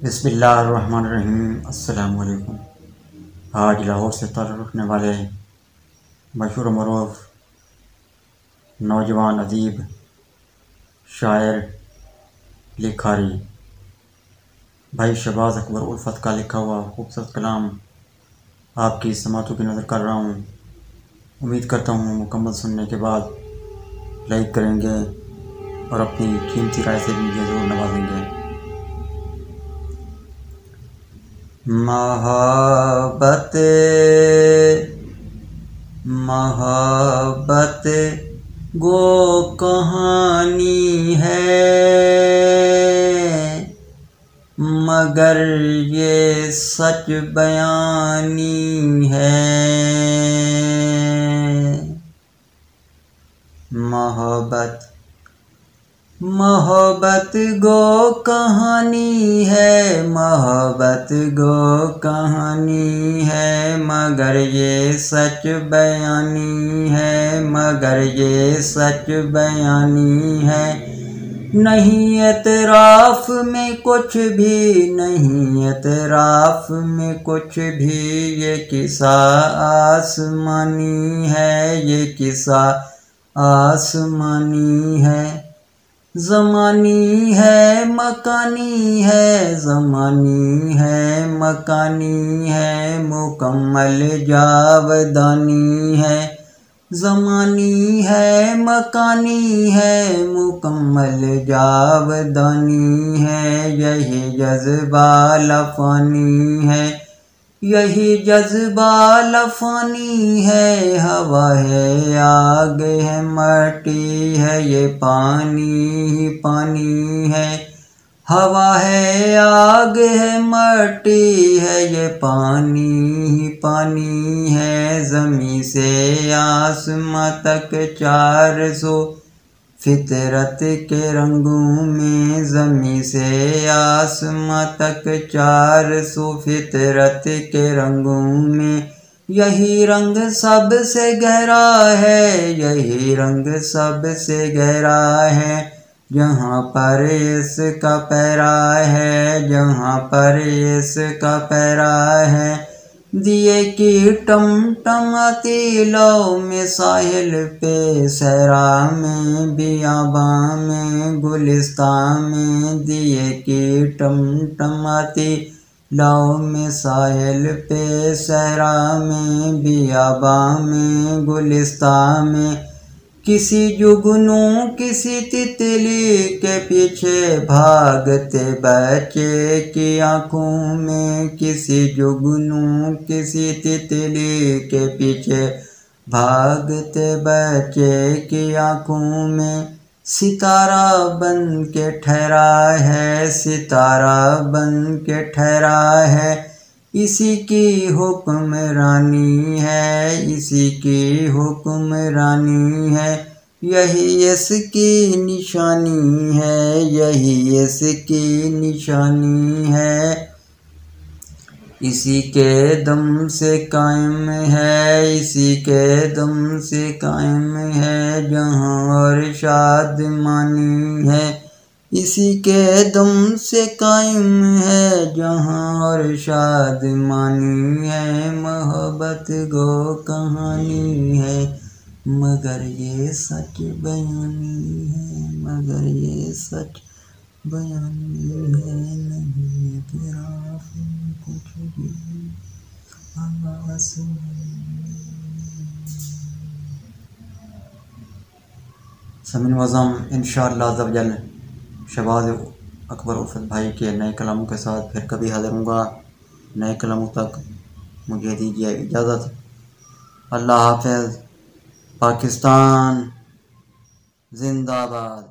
बिस्मिल्लाहिर्रहमानिर्रहीम। अस्सलामु अलैकुम। आज लाहौर से ताल्लुक़ रखने वाले मशहूर मरूफ़ नौजवान अदीब शायर लिखारी भाई शहबाज अकबर उल्फत का लिखा हुआ खूबसूरत कलाम आपकी समातों की नज़र कर रहा हूँ। उम्मीद करता हूँ मुकम्मल सुनने के बाद लाइक करेंगे और अपनी कीमती राय से मुझे ज़रूर नवाजेंगे। मोहब्बत मोहब्बत गो कहानी है, मगर ये सच बयानी है। मोहब्बत मोहब्बत गो कहानी है, मोहब्बत गो कहानी है, मगर ये सच बयानी है, मगर ये सच बयानी है। नहीं एतराफ़ में कुछ भी, नहीं एतराफ़ में कुछ भी, ये किस्सा आसमानी है, ये किस्सा आसमानी है। ज़मानी है मकानी है, ज़मानी है मकानी है, मुकम्मल जावदानी है। ज़मानी है मकानी है, मुकम्मल जावदानी है। यही जज्बा लफ़ानी है, यही जज्बा लफ़ानी है। हवा है आग है मट्टी है, ये पानी ही पानी है। हवा है आग है मट्टी है, ये पानी ही पानी है। ज़मीं से आसमां तक 400 फितरत के रंगों में, ज़मीं से आसमां तक 400 फितरत के रंगों में। यही रंग सबसे गहरा है, यही रंग सबसे गहरा है, जहाँ पर इसका पैरा है, जहाँ पर इसका पैरा है। दिए की टमटमाती लौ में, साहिल पे सहरा में, बियाबां में, गुलिस्तां में। दिए की टमटमाती लौ में, साहिल पे सहरा में, बियाबां में, गुलिस्तां में। किसी जुगनू किसी तितली के पीछे भागते बच्चे की आँखों में, किसी जुगनू किसी तितली के पीछे भागते बच्चे की आँखों में। सितारा बन के ठहरा है, सितारा बन के ठहरा है, इसी की हुक्मरानी है, इसी की हुक्मरानी है। यही इसकी निशानी है, यही इसकी निशानी है। इसी के दम से कायम है, इसी के दम से कायम है, जहाँ और शादमानी है। इसी के दम से कायम है, जहाँ और शादमानी है। मोहब्बत गो कहानी है, मगर ये सच बयानी है, मगर ये सच बयानी है। नहीं एतराफ़ में कुछ भी समीन वज़म इंशाअल्लाह अज़्ज़ा वजल शहबाज अकबर उल्फत भाई के नए कलामों के साथ फिर कभी हाज़िर होऊंगा। नए कलामों तक मुझे दीजिए इजाज़त। अल्लाह हाफ़िज़। पाकिस्तान जिंदाबाद।